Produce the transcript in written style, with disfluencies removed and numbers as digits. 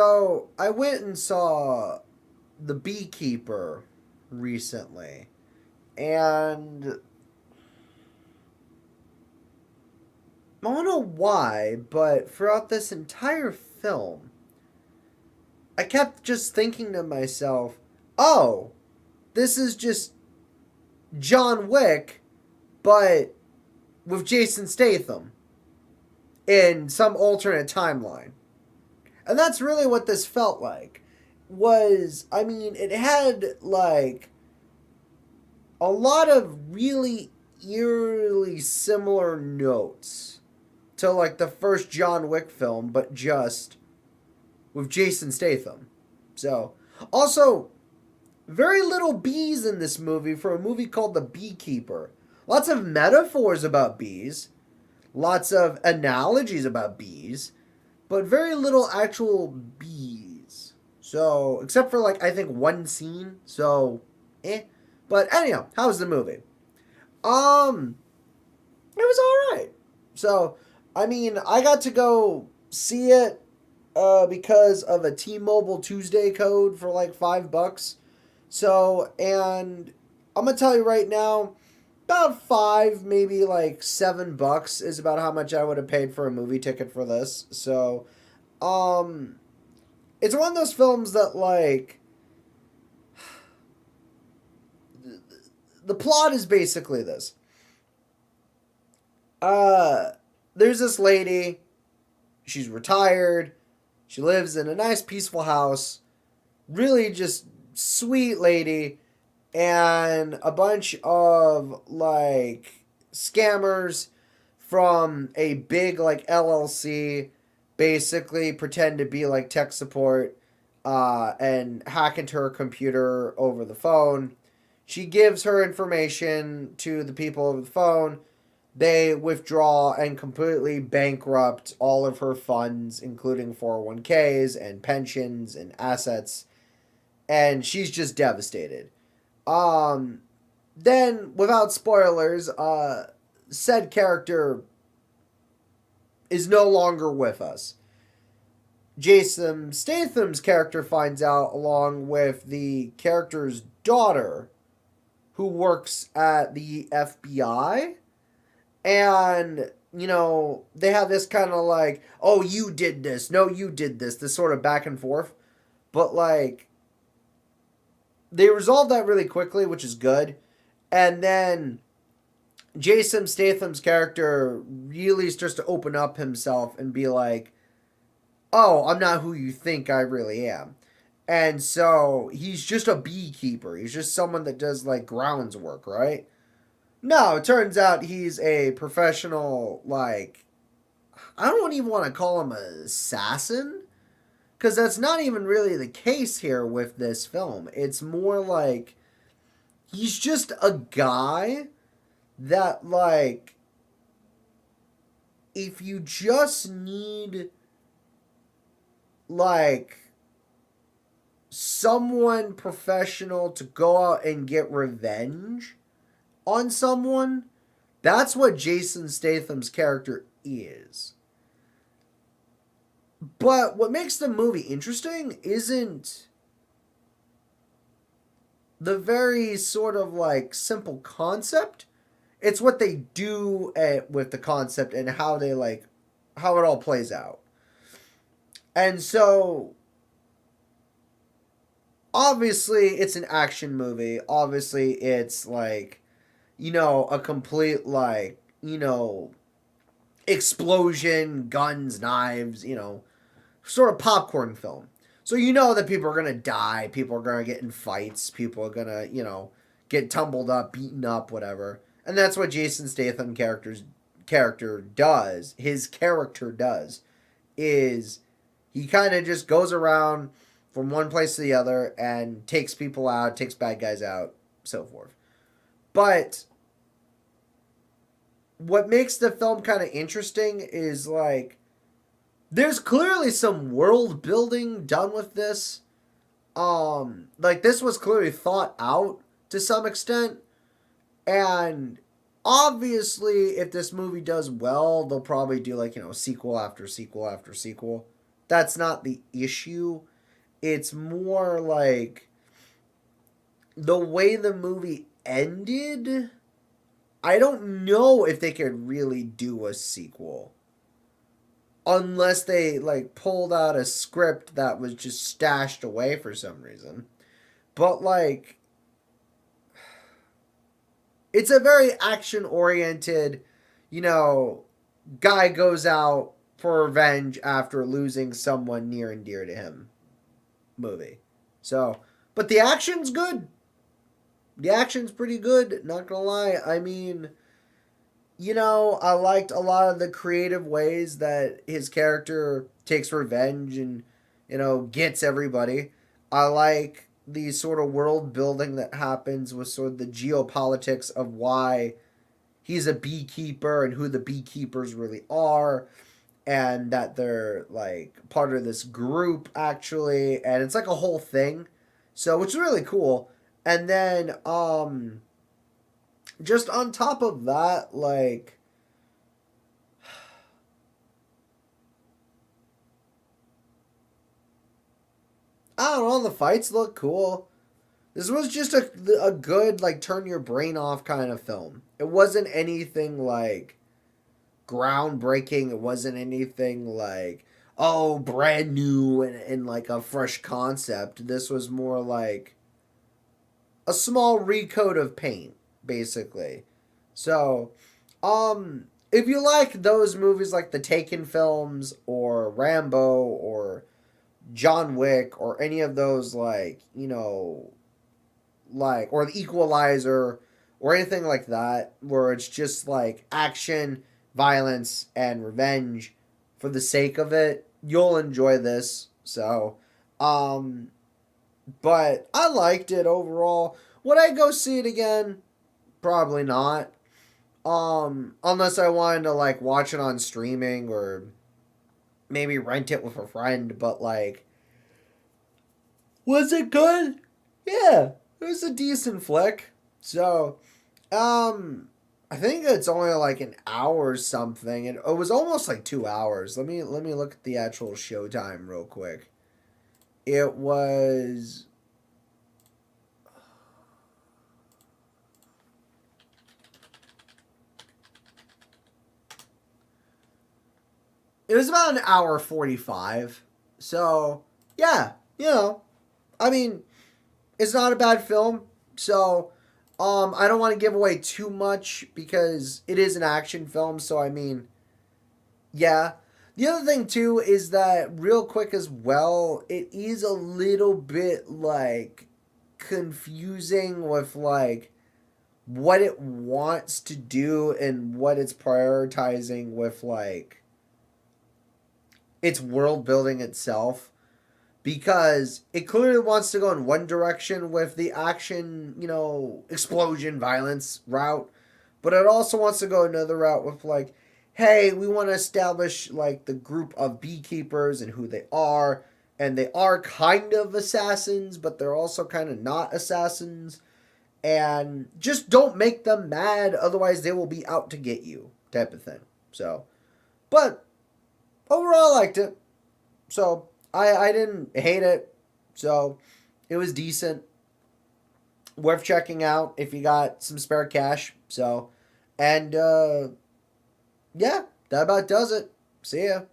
So I went and saw The Beekeeper recently, and I don't know why, but throughout this entire film, I kept just thinking to myself, oh, this is just John Wick, but with Jason Statham in some alternate timeline. And that's really what this felt like. It had like a lot of really eerily similar notes to like the first John Wick film, but just with Jason Statham. So, also, very little bees in this movie for a movie called The Beekeeper. Lots of metaphors about bees, lots of analogies about bees, but very little actual bees. So, except for like I think one scene. So, eh. But anyhow, how's the movie? Um, it was all right. So, I got to go see it because of a T-Mobile Tuesday code for like $5. So, and I'm gonna tell you right now, about five, maybe like $7 is about how much I would have paid for a movie ticket for this. So, um, it's one of those films that like the plot is basically this. Uh, there's this lady. She's retired. She lives in a nice, peaceful house. Really, just sweet lady. And a bunch of like scammers from a big like LLC basically pretend to be like tech support and hack into her computer over the phone. She gives her information to the people over the phone. They withdraw and completely bankrupt all of her funds, including 401ks and pensions and assets. And she's just devastated. Um, then, without spoilers, said character is no longer with us. Jason Statham's character finds out along with the character's daughter, who works at the FBI. And, they have this kind of like, oh, you did this. No, you did this sort of back and forth. But, like, they resolve that really quickly, which is good. And then Jason Statham's character really starts to open up himself and be like, oh, I'm not who you think I really am. And so he's just a beekeeper. He's just someone that does like grounds work, right? No, it turns out he's a professional, like, I don't even want to call him an assassin. Because that's not even really the case here with this film. It's more like he's just a guy that, like, if you just need, like, someone professional to go out and get revenge on someone, that's what Jason Statham's character is. But what makes the movie interesting isn't the very sort of like simple concept. It's what they do with the concept and how they like how it all plays out. And so obviously it's an action movie. Obviously it's like a complete like, explosion, guns, knives, sort of popcorn film. So you know that people are gonna die, people are gonna get in fights, people are gonna, get tumbled up, beaten up, whatever. And that's what Jason Statham character does. His character does is he kind of just goes around from one place to the other and takes people out, takes bad guys out, so forth. But what makes the film kind of interesting is like there's clearly some world building done with this. Like this was clearly thought out to some extent. And obviously if this movie does well, they'll probably do like, sequel after sequel after sequel. that's not the issue. It's more like the way the movie ended. I don't know if they could really do a sequel unless they like pulled out a script that was just stashed away for some reason. But like it's a very action oriented, you know, guy goes out for revenge after losing someone near and dear to him movie. So, but the action's good. The action's pretty good, not gonna lie. I mean, I liked a lot of the creative ways that his character takes revenge and, gets everybody. I like the sort of world building that happens with sort of the geopolitics of why he's a beekeeper and who the beekeepers really are, and that they're like part of this group actually, and it's like a whole thing. So, which is really cool. And then just on top of that, like I don't know, the fights look cool. This was just a good like turn your brain off kind of film. It wasn't anything like groundbreaking. It wasn't anything like brand new and like a fresh concept. This was more like a small recoat of paint, basically. So, if you like those movies like the Taken films or Rambo or John Wick or any of those or the Equalizer or anything like that where it's just like action, violence and revenge for the sake of it, you'll enjoy this. So, um but I liked it overall. Would I go see it again? Probably not. Unless I wanted to like watch it on streaming or maybe rent it with a friend, but like was it good? Yeah, it was a decent flick. So, I think it's only like an hour or something, and it was almost like 2 hours. Let me look at the actual showtime real quick. It was it was about an hour 45. So yeah, I mean, it's not a bad film. So I don't want to give away too much because it is an action film. So I mean, yeah. The other thing too is that real quick as well, it is a little bit like confusing with like what it wants to do and what it's prioritizing with like its world building itself, because it clearly wants to go in one direction with the action, explosion, violence route, but it also wants to go another route with like, hey, we want to establish like the group of beekeepers and who they are, and they are kind of assassins, but they're also kind of not assassins, and just don't make them mad, otherwise they will be out to get you, type of thing. So, but overall, I liked it. So I didn't hate it. So it was decent. Worth checking out if you got some spare cash. So, and yeah, that about does it. See ya.